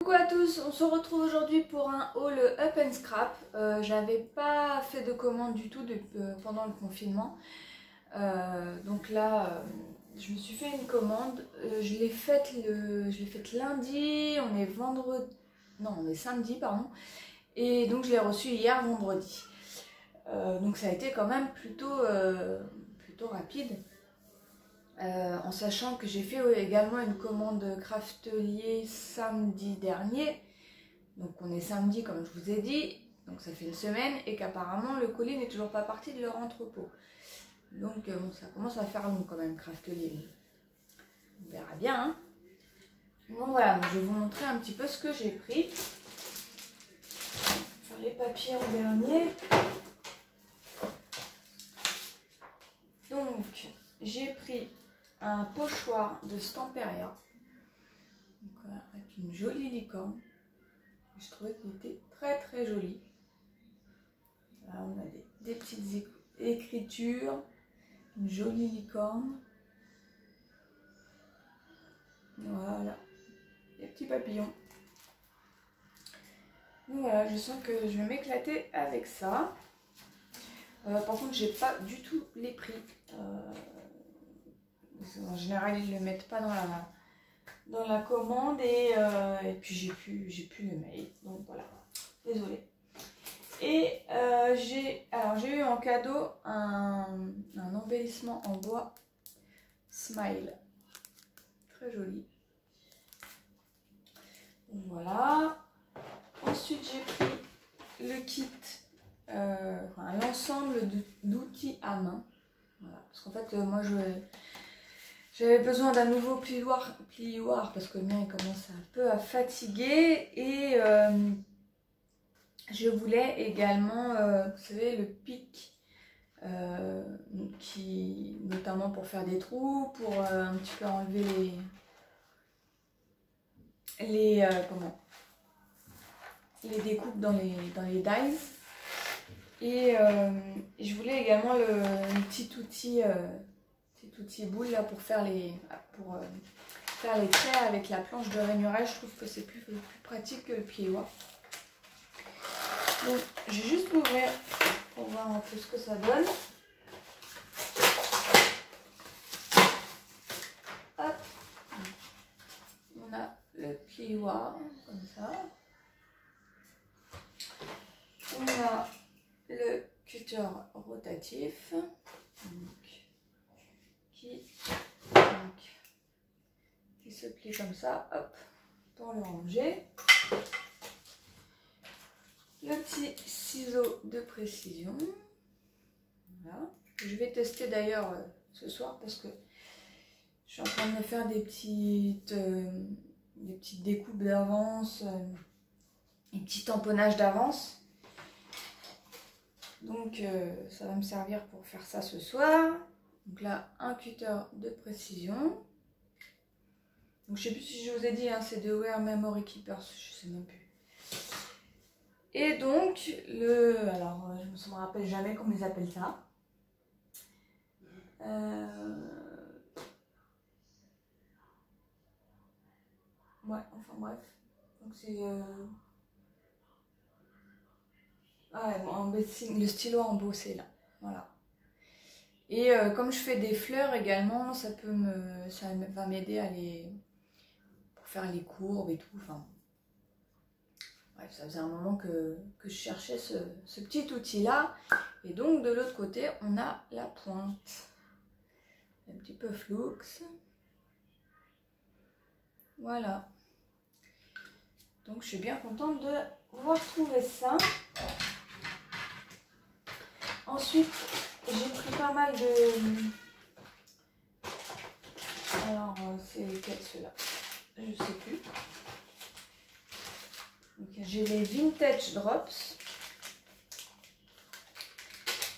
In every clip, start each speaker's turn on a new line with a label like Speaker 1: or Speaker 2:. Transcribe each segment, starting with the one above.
Speaker 1: Coucou à tous, on se retrouve aujourd'hui pour un haul Up and Scrap. J'avais pas fait de commande du tout pendant le confinement. Donc là, je me suis fait une commande. Je l'ai faite lundi, on est vendredi. Non, on est samedi, pardon. Et donc je l'ai reçue hier vendredi. Donc ça a été quand même plutôt rapide. En sachant que j'ai fait également une commande Craftelier samedi dernier. Donc on est samedi comme je vous ai dit, donc ça fait une semaine et qu'apparemment le colis n'est toujours pas parti de leur entrepôt. Donc bon, ça commence à faire long quand même Craftelier. On verra bien. Hein. Bon voilà, donc je vais vous montrer un petit peu ce que j'ai pris. Faire les papiers en dernier. Donc j'ai pris un pochoir de Stamperia. Donc, voilà, avec une jolie licorne. Je trouvais qu'il était très joli. Là, on a des petites écritures, une jolie licorne. Voilà, des petits papillons. Donc voilà, je sens que je vais m'éclater avec ça. Par contre, j'ai pas du tout les prix. En général, ils ne le mettent pas dans la commande et puis j'ai plus le mail. Donc voilà, désolée. Et j'ai eu en cadeau un embellissement en bois Smile. Très joli. Donc voilà. Ensuite j'ai pris le kit, l'ensemble d'outils à main. Voilà. Parce qu'en fait moi j'avais besoin d'un nouveau plioir parce que le mien il commence un peu à fatiguer et je voulais également, vous savez, le pic, notamment pour faire des trous, pour un petit peu enlever les découpes dans les dies. Et je voulais également le petit outil boule là pour faire les traits avec la planche de rainurage. Je trouve que c'est plus pratique que le plioir. Donc, je vais juste l'ouvrir pour voir un peu ce que ça donne. Hop. On a le plioir, comme ça. On a le cutter rotatif, qui se plie comme ça, hop, pour le ranger. Le petit ciseau de précision. Voilà. Je vais tester d'ailleurs ce soir parce que je suis en train de me faire des petites découpes d'avance, un petit tamponnage d'avance. Donc ça va me servir pour faire ça ce soir. Donc là, un cutter de précision. Donc je sais plus si je vous ai dit, hein, c'est de Wear Memory Keepers, je sais même plus. Et donc, alors je ne me rappelle jamais comment ils appellent ça. Ouais, enfin bref. Donc c'est... le stylo embossé là. Voilà. Et comme je fais des fleurs également, ça va m'aider pour faire les courbes et tout. Enfin, bref, ça faisait un moment que je cherchais ce petit outil là. Et donc de l'autre côté, on a la pointe. Un petit peu flux. Voilà. Donc je suis bien contente de pouvoir trouver ça. Ensuite, j'ai pris pas mal de... Alors, c'est lequel ceux-là? Je sais plus. J'ai les Vintage Drops.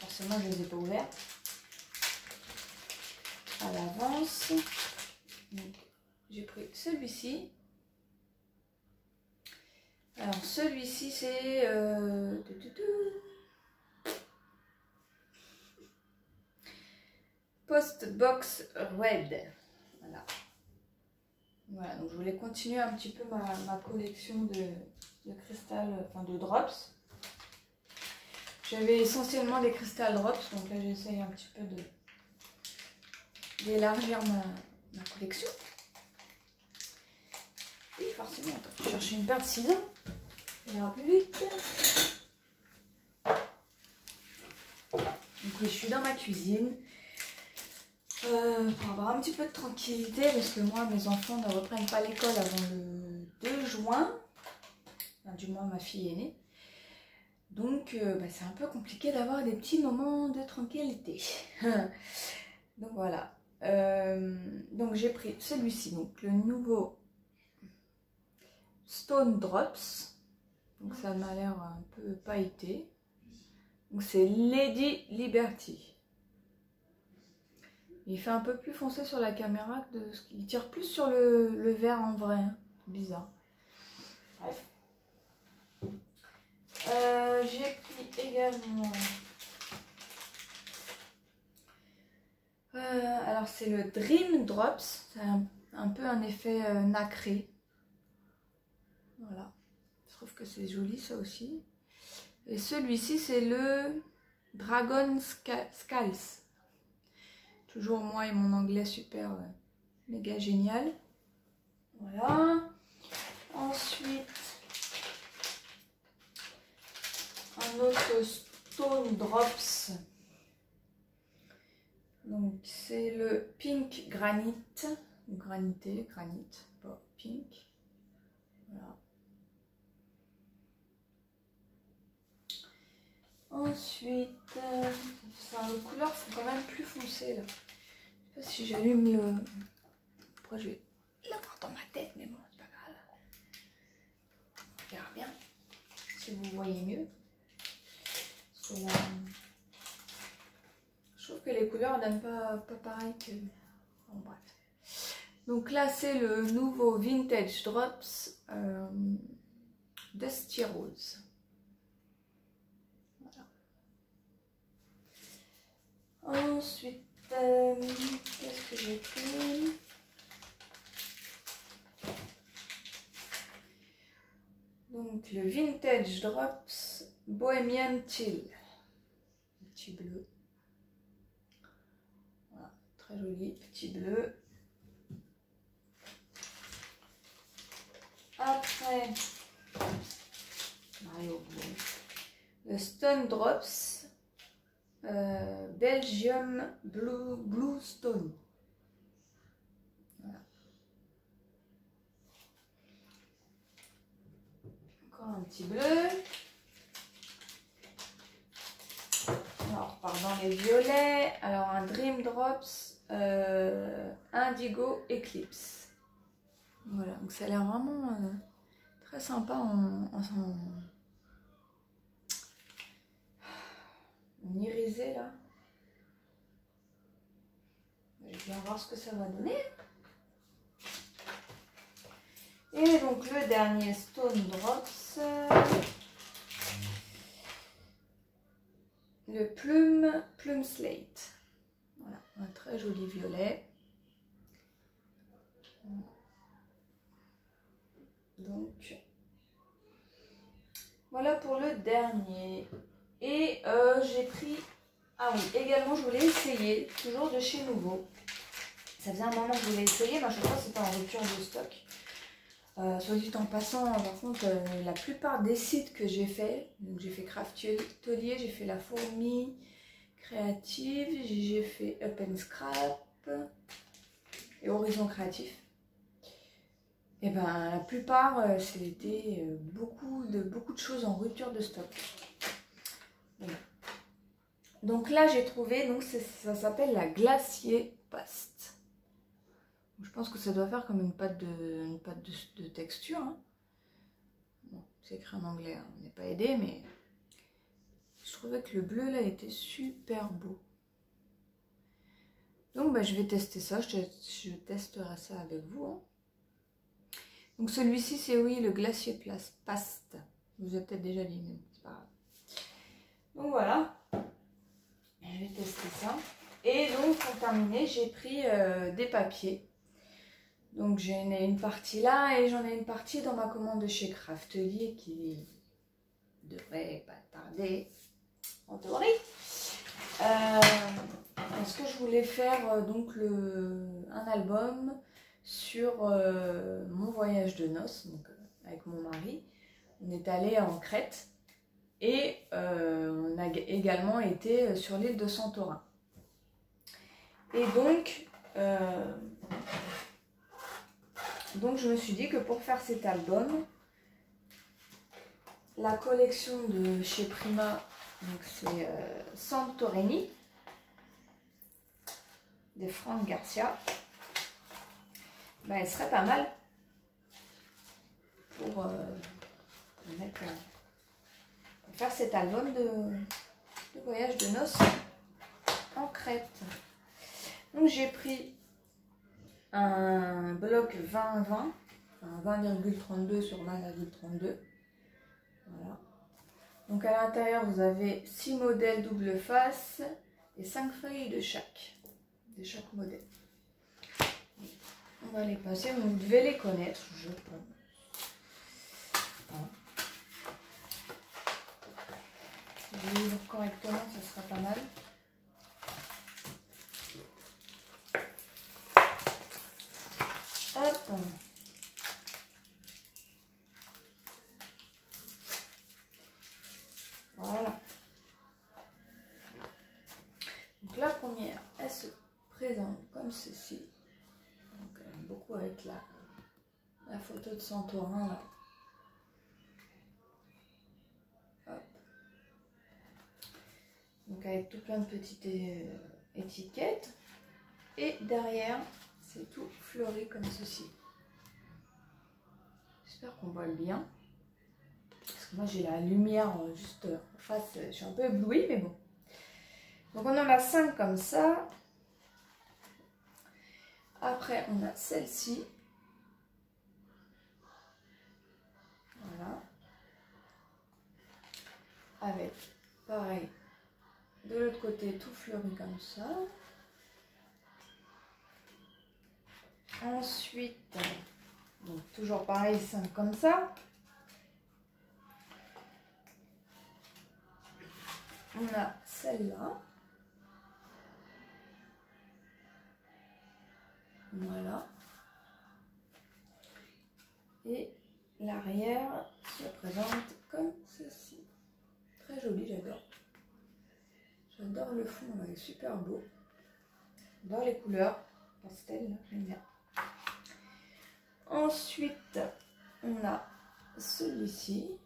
Speaker 1: Forcément, je ne les ai pas ouverts à l'avance. J'ai pris celui-ci. Alors, celui-ci, c'est... Postbox Red. Voilà. Voilà, donc je voulais continuer un petit peu ma collection de cristal, enfin de drops. J'avais essentiellement des cristal drops, donc là j'essaye un petit peu d'élargir ma collection. Et forcément, attends, je vais chercher une paire de ciseaux. Ça ira plus vite. Donc oui, je suis dans ma cuisine. Pour avoir un petit peu de tranquillité, parce que moi, mes enfants ne reprennent pas l'école avant le 2 juin. Enfin, du moins, ma fille est née. Donc, c'est un peu compliqué d'avoir des petits moments de tranquillité. Donc voilà. Donc j'ai pris celui-ci, donc le nouveau Stone Drops. Donc ça m'a l'air un peu pailleté. Donc c'est Lady Liberty. Il fait un peu plus foncé sur la caméra que il tire plus sur le vert en vrai. Hein. Bizarre. Bref. J'ai pris également. Alors c'est le Dream Drops. C'est un peu un effet nacré. Voilà. Je trouve que c'est joli ça aussi. Et celui-ci c'est le Dragon Scales. Toujours moi et mon anglais super méga génial. Voilà. Ensuite, un autre Stone Drops. Donc c'est le Pink Granite. Granité, granite, pas pink. Voilà. Ensuite, les couleurs sont quand même plus foncées là. Je sais pas si j'allume le. Pourquoi je vais l'avoir dans ma tête, mais bon, c'est pas grave. On verra bien si vous voyez mieux. Là, je trouve que les couleurs donnent pas pareil que. Bon, bref. Donc là, c'est le nouveau Vintage Drops Dusty Rose. Voilà. Ensuite, qu'est-ce que j'ai pris? Donc le Vintage Drops Bohemian Chill. Petit bleu. Voilà, très joli, petit bleu. Après, le Stone Drops Belgium Blue Stone. Voilà. Encore un petit bleu. Alors, on part dans les violets. Alors, un Dream Drops Indigo Eclipse. Voilà, donc ça a l'air vraiment très sympa en irisé là. Je vais bien voir ce que ça va donner. Et donc le dernier Stone Drops, le Plume Slate. Voilà, un très joli violet. Donc voilà pour le dernier. Et j'ai pris, ah oui, également je voulais essayer, toujours de chez Nouveau. Ça faisait un moment que je voulais essayer, mais à chaque fois c'était en rupture de stock. Soit dit en passant, par contre, la plupart des sites que j'ai fait, donc j'ai fait Craftelier, j'ai fait La Fourmi Créative, j'ai fait Up and Scrap et Horizon Créatif. Et ben la plupart c'était beaucoup de choses en rupture de stock. Voilà. Donc là j'ai trouvé, donc ça s'appelle la Glacier Paste. Je pense que ça doit faire comme une pâte de texture. Hein. Bon, c'est écrit en anglais, hein. On n'est pas aidé, mais je trouvais que le bleu là était super beau. Donc bah, je vais tester ça, je testerai ça avec vous. Hein. Donc celui-ci c'est oui le Glacier Paste. Vous avez peut-être déjà dit, mais c'est pas grave. Donc voilà, je vais tester ça. Et donc pour terminer, j'ai pris des papiers. Donc j'en ai une partie là et j'en ai une partie dans ma commande de chez Craftelier qui devrait pas tarder en théorie. Est-ce que je voulais faire donc un album sur mon voyage de noces, donc avec mon mari. On est allé en Crète et on a également été sur l'île de Santorin. Et donc je me suis dit que pour faire cet album, la collection de chez Prima, donc c'est Santorini de Franck Garcia, bah, elle serait pas mal pour faire cet album de voyage de noces en Crète. Donc j'ai pris un bloc 20-20, enfin 20,32 sur 20,32. Voilà. Donc à l'intérieur vous avez 6 modèles double face et 5 feuilles de chaque modèle. On va les passer, vous devez les connaître, je pense. Voilà. Si je les ouvre correctement, ça sera pas mal. Hop. Voilà. Donc la première, elle se présente comme ceci. Donc, beaucoup avec la photo de Santorin là. Hop. Donc avec tout plein de petites étiquettes. Et derrière, c'est tout fleuri comme ceci. J'espère qu'on voit bien. Parce que moi j'ai la lumière juste en face, je suis un peu éblouie, mais bon. Donc on en a 5 comme ça. Après on a celle-ci. Voilà. Avec, pareil, de l'autre côté tout fleuri comme ça. Ensuite, donc toujours pareil, 5 comme ça. On a celle-là. Voilà. Et l'arrière se présente comme ceci. Très joli, j'adore. J'adore le fond, il est super beau. J'adore les couleurs pastel, j'aime bien. Ensuite, on a celui-ci.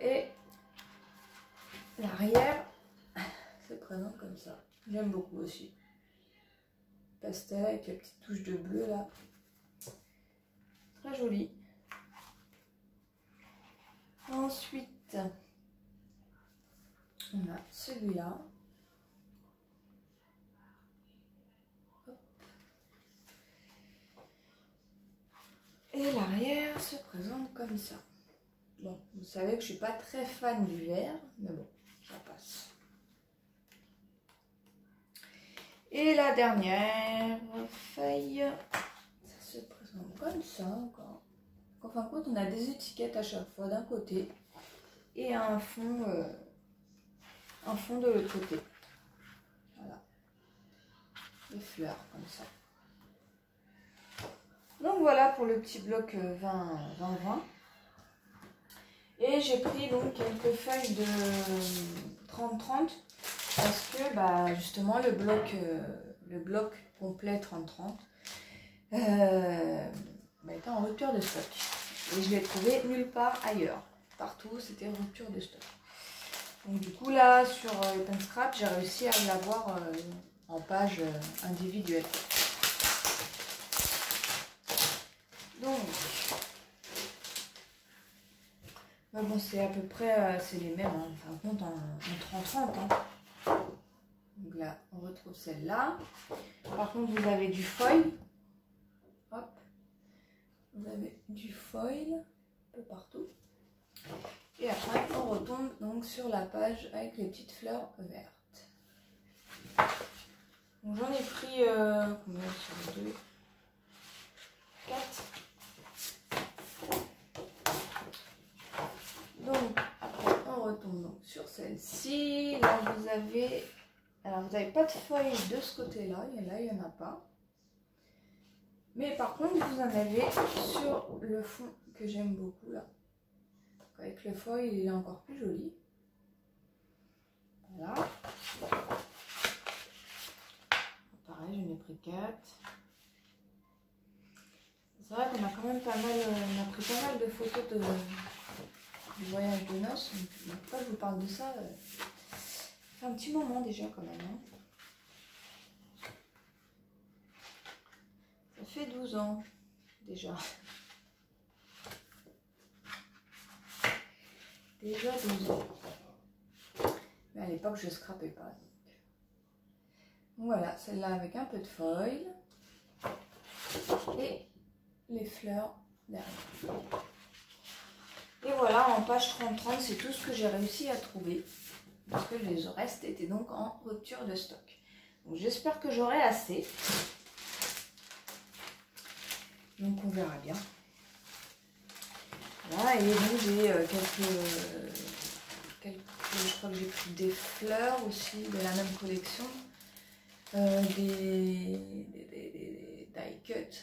Speaker 1: Et l'arrière se présente comme ça. J'aime beaucoup aussi. Pastel avec la petite touche de bleu là. Très joli. Ensuite, on a celui-là. Et l'arrière se présente comme ça. Bon, vous savez que je suis pas très fan du vert, mais bon, ça passe. Et la dernière feuille, ça se présente comme ça encore. En fin de compte, on a des étiquettes à chaque fois d'un côté et un fond de l'autre côté. Voilà, des fleurs comme ça. Donc voilà pour le petit bloc 20-20. Et j'ai pris donc quelques feuilles de 30-30 parce que bah, justement le bloc complet 30-30 était en rupture de stock. Et je l'ai trouvé nulle part ailleurs. Partout c'était rupture de stock. Donc du coup là sur OpenScrap j'ai réussi à l'avoir en page individuelle. Donc bon, c'est à peu près c'est les mêmes, hein. Enfin, on compte en 30-30. Hein. Donc là, on retrouve celle-là. Par contre, vous avez du foil. Hop. Vous avez du foil un peu partout. Et après, on retombe donc sur la page avec les petites fleurs vertes. Donc j'en ai pris combien sur les deux? 4. Donc après on retombe donc sur celle-ci. Là vous avez, alors vous n'avez pas de feuille de ce côté-là, et là il n'y en a pas. Mais par contre vous en avez sur le fond que j'aime beaucoup là. Avec le foil il est encore plus joli. Voilà. Pareil, j'en ai pris 4. C'est vrai qu'on a quand même pas mal, on a pris pas mal de photos du voyage de noces. Donc, pourquoi je vous parle de ça? Ça fait un petit moment déjà quand même. Hein. Ça fait 12 ans déjà. Déjà 12 ans. Mais à l'époque, je ne scrapais pas. Donc voilà, celle-là avec un peu de foil. Et les fleurs derrière. Et voilà, en page 30-30, c'est tout ce que j'ai réussi à trouver. Parce que les restes étaient donc en rupture de stock. Donc j'espère que j'aurai assez. Donc on verra bien. Voilà, et donc j'ai je crois que j'ai pris des fleurs aussi de la même collection. Des die cut.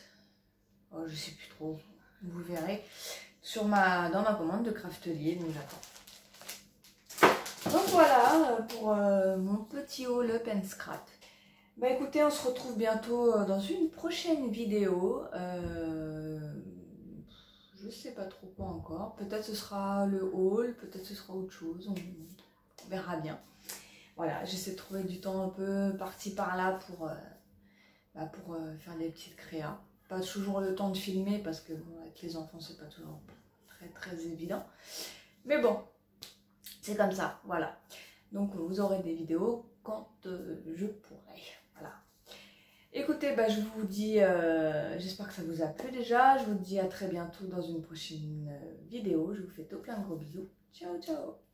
Speaker 1: Oh, je sais plus trop, vous verrez. Dans ma commande de Craftelier, donc j'attends. Donc voilà pour mon petit haul Up and Scrap. Bah écoutez, on se retrouve bientôt dans une prochaine vidéo. Je sais pas trop quoi encore. Peut-être ce sera le haul, peut-être ce sera autre chose. On verra bien. Voilà, j'essaie de trouver du temps un peu par-ci par-là pour faire des petites créas. Pas toujours le temps de filmer parce que bon, avec les enfants c'est pas toujours très évident. Mais bon, c'est comme ça, voilà. Donc vous aurez des vidéos quand je pourrai. Voilà. Écoutez, je vous dis, j'espère que ça vous a plu déjà. Je vous dis à très bientôt dans une prochaine vidéo. Je vous fais tout plein de gros bisous. Ciao, ciao.